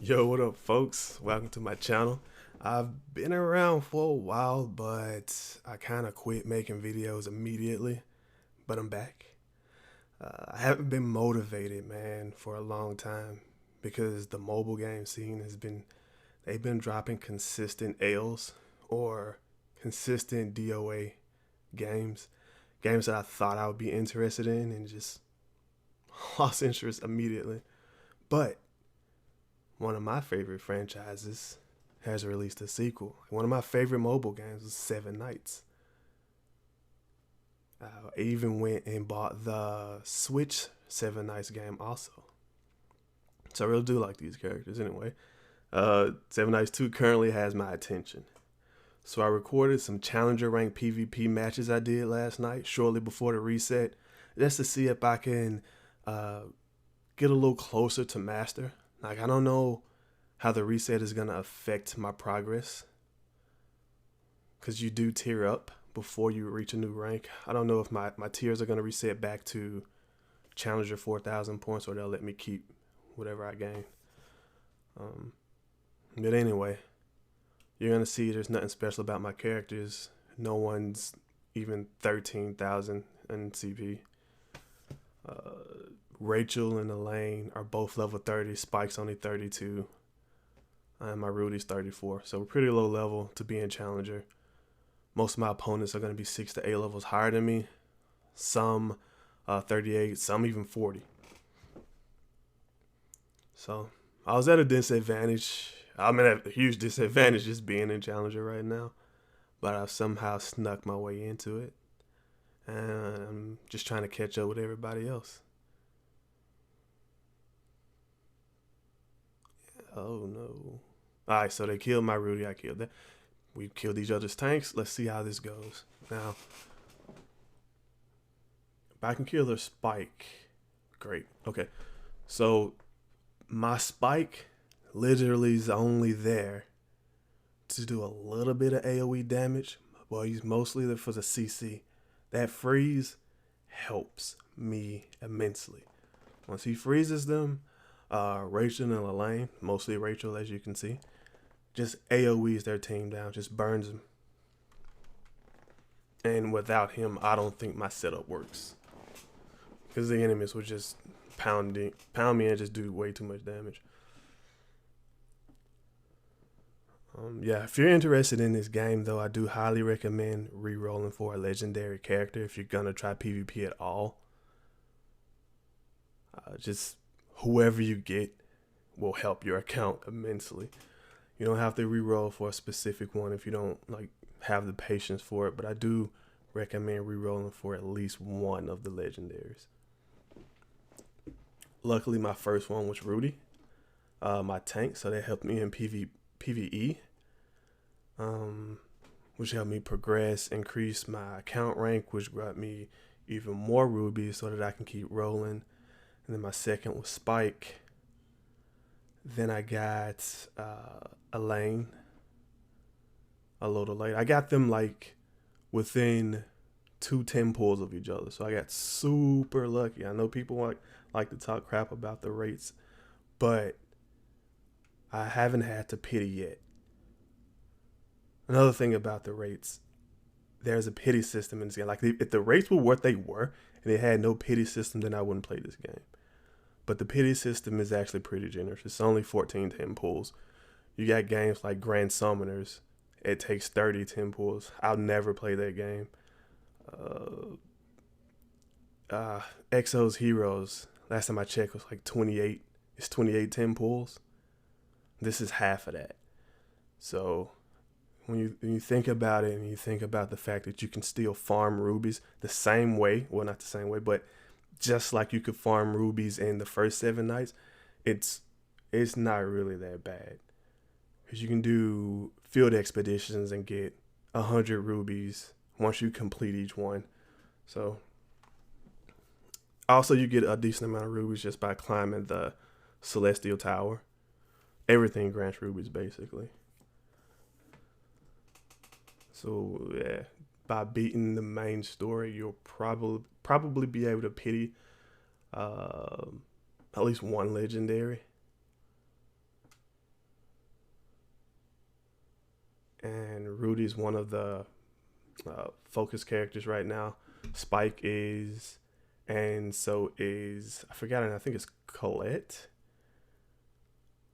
Yo, what up, folks? Welcome to my channel. I've been around for a while, but I kind of quit making videos immediately. But I'm back. I haven't been motivated, man, for a long time because the mobile game scene they've been dropping consistent L's or consistent DOA games, games that I thought I would be interested in and just lost interest immediately. But one of my favorite franchises has released a sequel. One of my favorite mobile games was Seven Nights. I even went and bought the Switch Seven Nights game also. So I really do like these characters anyway. Seven Nights 2 currently has my attention. So I recorded some Challenger rank PvP matches I did last night, shortly before the reset, just to see if I can get a little closer to Master. Like, I don't know how the reset is going to affect my progress, because you do tier up before you reach a new rank. I don't know if my tiers are going to reset back to Challenger 4,000 points or they'll let me keep whatever I gain. But anyway, you're going to see there's nothing special about my characters. No one's even 13,000 in CP. Rachel and Elaine are both level 30. Spike's only 32. And my Rudy's 34. So we're pretty low level to be in Challenger. Most of my opponents are going to be 6 to 8 levels higher than me. Some 38, some even 40. So I was at a disadvantage. I'm at a huge disadvantage just being in Challenger right now. But I've somehow snuck my way into it. And I'm just trying to catch up with everybody else. Oh no. Alright, so they killed my Rudy. I killed that. We've killed each other's tanks. Let's see how this goes. Now, if I can kill their Spike, great. Okay, so my Spike literally is only there to do a little bit of AoE damage. Well, he's mostly there for the CC. That freeze helps me immensely. Once he freezes them, Rachel and Elaine, mostly Rachel as you can see, just AoEs their team down, just burns them. And without him, I don't think my setup works, because the enemies would just pound me and just do way too much damage. Yeah, if you're interested in this game, though, I do highly recommend re-rolling for a legendary character if you're gonna try PvP at all. Just whoever you get will help your account immensely. You don't have to re-roll for a specific one if you don't have the patience for it, but I do recommend re-rolling for at least one of the legendaries. Luckily, my first one was Rudy, my tank, so that helped me in PvE, which helped me progress, increase my account rank, which brought me even more rubies so that I can keep rolling. And then my second was Spike. Then I got Elaine a little late. I got them within 2 10 pulls of each other. So I got super lucky. I know people like to talk crap about the rates, but I haven't had to pity yet. Another thing about the rates, there's a pity system in this game. Like, if the rates were what they were and they had no pity system, then I wouldn't play this game. But the pity system is actually pretty generous. It's only 14 10 pulls. You got games like Grand Summoners. It takes 30 10 pulls. I'll never play that game. Exo's Heroes, last time I checked, was like 28. It's 28 10 pulls. This is half of that. So when you think about it and you think about the fact that you can still farm rubies the same way, well, not the same way, but just like you could farm rubies in the first 7 nights, it's not really that bad, because you can do field expeditions and get 100 rubies once you complete each one. So also you get a decent amount of rubies just by climbing the Celestial Tower. Everything grants rubies basically. So yeah, by beating the main story, you'll probably be able to pity at least one legendary. Rudy's one of the focus characters right now. Spike is, and so is, I forgot it. I think it's Colette,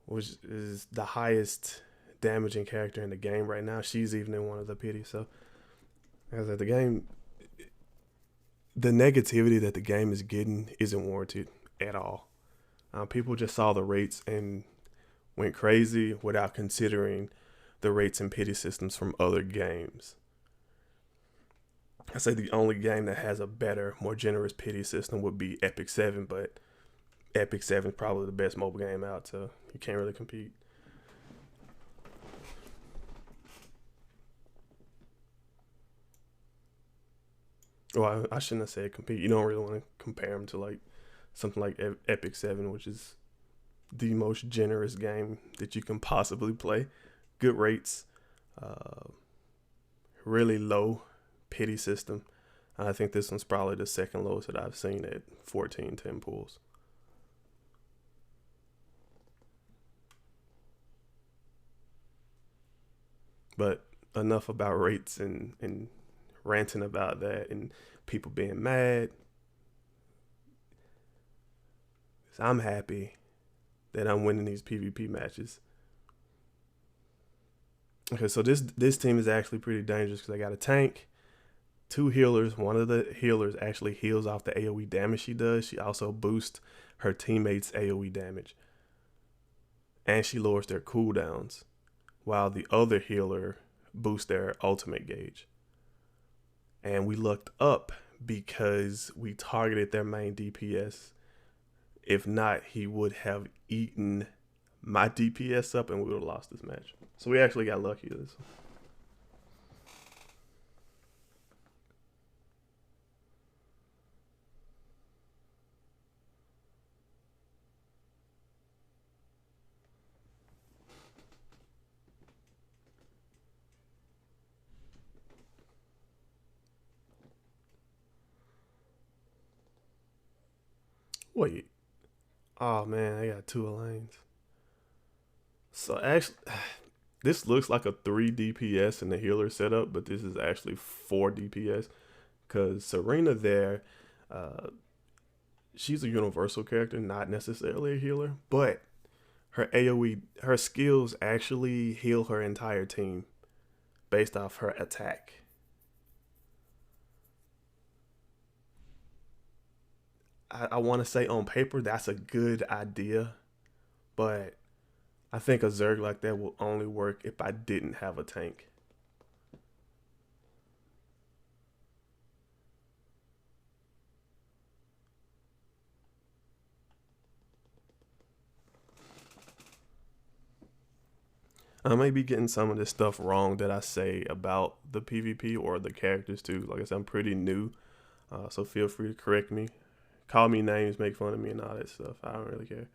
which is the highest damaging character in the game right now. She's even in one of the pity. So, as the game, the negativity that the game is getting isn't warranted at all. People just saw the rates and went crazy without considering the rates and pity systems from other games. I say the only game that has a better, more generous pity system would be Epic 7, but Epic 7 is probably the best mobile game out, so you can't really compete. Well, I shouldn't have said compete. You don't really want to compare them to like something like Epic 7, which is the most generous game that you can possibly play. Good rates, really low pity system. I think this one's probably the second lowest that I've seen at 1410 pools. But enough about rates and ranting about that and people being mad. I'm happy that I'm winning these PvP matches. Okay, so this team is actually pretty dangerous because I got a tank, 2 healers. One of the healers actually heals off the AoE damage she does. She also boosts her teammates' AoE damage. And she lowers their cooldowns, while the other healer boosts their ultimate gauge. And we looked up because we targeted their main DPS. If not, he would have eaten my DPS up and we would have lost this match. So we actually got lucky this one. Wait. Oh man, I got 2 lanes. So actually, this looks like a 3 DPS in the healer setup, but this is actually 4 DPS because Serena there, she's a universal character, not necessarily a healer, but her AoE, her skills actually heal her entire team based off her attack. I want to say on paper that's a good idea, but I think a Zerg like that will only work if I didn't have a tank. I may be getting some of this stuff wrong that I say about the PvP or the characters too. Like I said, I'm pretty new, so feel free to correct me, call me names, make fun of me, and all that stuff. I don't really care.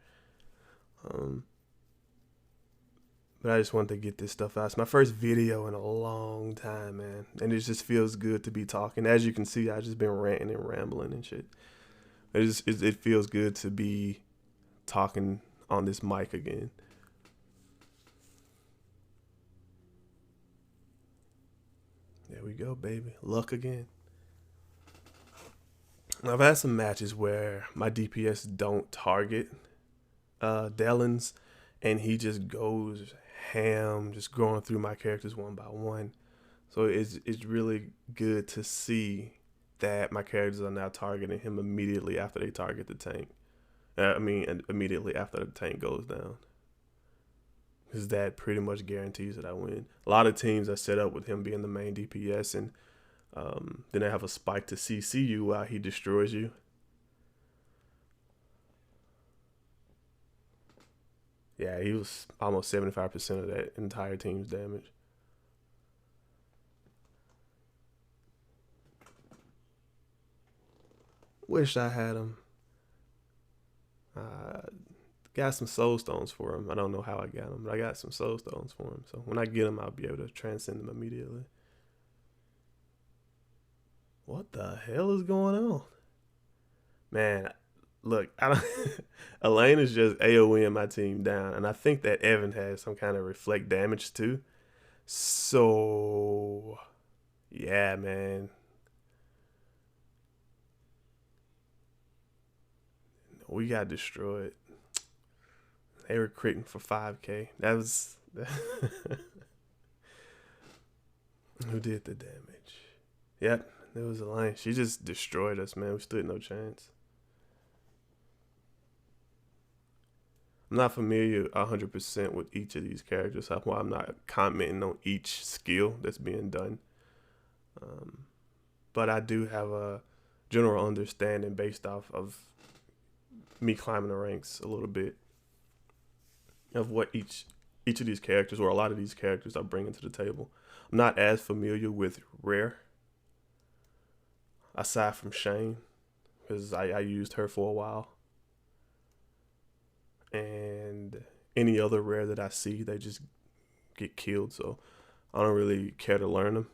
But I just wanted to get this stuff out. It's my first video in a long time, man, and it just feels good to be talking. As you can see, I just been ranting and rambling and shit. It feels good to be talking on this mic again. There we go, baby. Luck again. I've had some matches where my DPS don't target Dellins, and he just goes ham, just going through my characters one by one. So it's really good to see that my characters are now targeting him immediately after they target the tank. Immediately after the tank goes down. Because that pretty much guarantees that I win. A lot of teams are set up with him being the main DPS, and then they have a spike to CC you while he destroys you. Yeah, he was almost 75% of that entire team's damage. Wish I had him. Got some soul stones for him. I don't know how I got them, but I got some soul stones for him. So when I get them, I'll be able to transcend them immediately. What the hell is going on? Man, look, I don't Elaine is just AoEing my team down, and I think that Evan has some kind of reflect damage too. So yeah, man. We got destroyed. They were critting for 5K. That was who did the damage. Yep, it was a lane. She just destroyed us, man. We stood no chance. I'm not familiar 100% with each of these characters. That's why I'm not commenting on each skill that's being done. Um, but I do have a general understanding based off of me climbing the ranks a little bit of what each of these characters, or a lot of these characters, are bringing to the table. I'm not as familiar with Rare, aside from Shane, because I used her for a while. And any other Rare that I see, they just get killed. So I don't really care to learn them.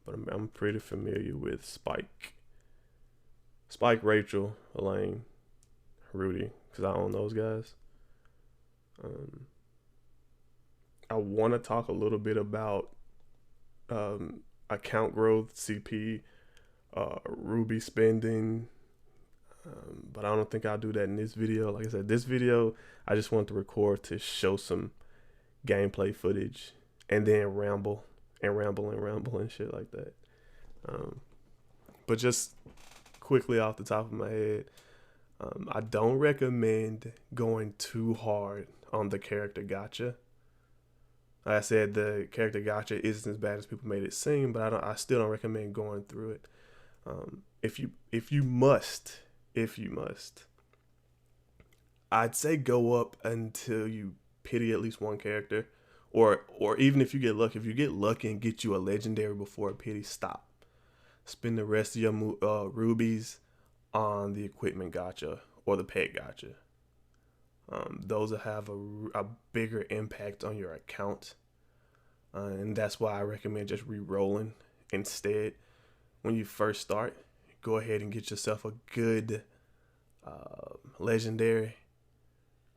But I'm pretty familiar with Spike, Rachel, Elaine, Rudy, because I own those guys. Um, I want to talk a little bit about account growth, CP, Ruby spending, but I don't think I'll do that in this video. Like I said, this video I just want to record to show some gameplay footage and then ramble and shit like that. But just quickly off the top of my head, I don't recommend going too hard on the character gacha. Like I said, the character gacha isn't as bad as people made it seem, but I still don't recommend going through it. If you must, I'd say go up until you pity at least one character, or even if you get lucky and get you a legendary before a pity, stop. Spend the rest of your rubies on the equipment gacha or the pet gacha. Those will have a bigger impact on your account, and that's why I recommend just re-rolling instead. When you first start, go ahead and get yourself a good legendary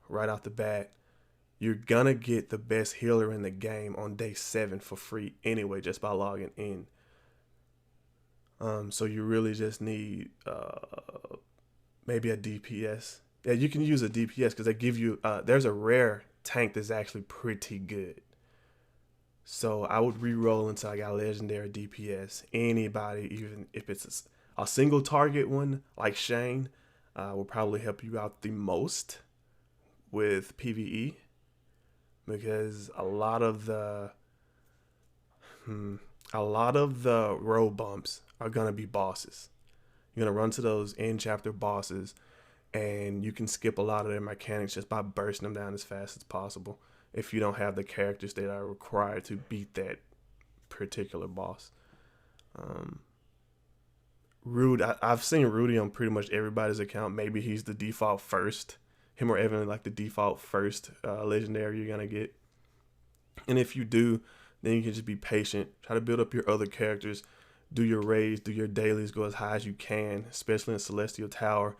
right off the bat. You're gonna get the best healer in the game on day 7 for free anyway, just by logging in. So you really just need maybe a DPS. Yeah, you can use a DPS because they give you, there's a rare tank that's actually pretty good. So I would re-roll until I got legendary DPS. Anybody, even if it's a single target one like Shane, will probably help you out the most with PvE, because a lot of the road bumps are gonna be bosses. You're gonna run to those end chapter bosses, and you can skip a lot of their mechanics just by bursting them down as fast as possible if you don't have the characters that are required to beat that particular boss. I've seen Rudy on pretty much everybody's account. Maybe he's the default first. Him or Evan, like the default first legendary you're gonna get. And if you do, then you can just be patient. Try to build up your other characters. Do your raids, do your dailies, go as high as you can, especially in Celestial Tower.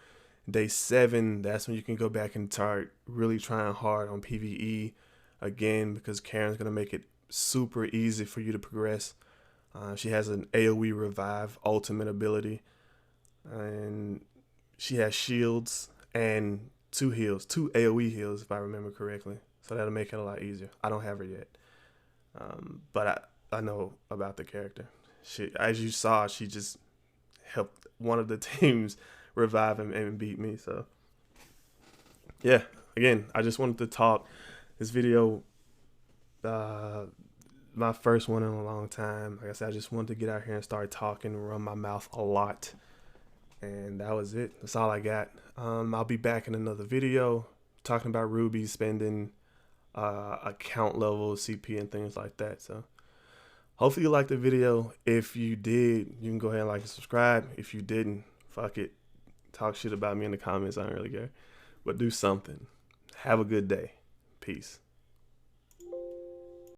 Day 7, that's when you can go back and start really trying hard on PvE again, because Karen's going to make it super easy for you to progress. She has an AoE revive ultimate ability, and she has shields and 2 AoE heals if I remember correctly. So that'll make it a lot easier. I don't have her yet, but I know about the character. She, as you saw, she just helped one of the teams revive him and beat me. So yeah, again, I just wanted to talk. This video, my first one in a long time. Like I said, I just wanted to get out here and start talking and run my mouth a lot, and that was it. That's all I got. I'll be back in another video talking about Ruby spending, account level, CP, and things like that. So hopefully you liked the video. If you did, you can go ahead and like and subscribe. If you didn't, fuck it. Talk shit about me in the comments. I don't really care. But do something. Have a good day. Peace.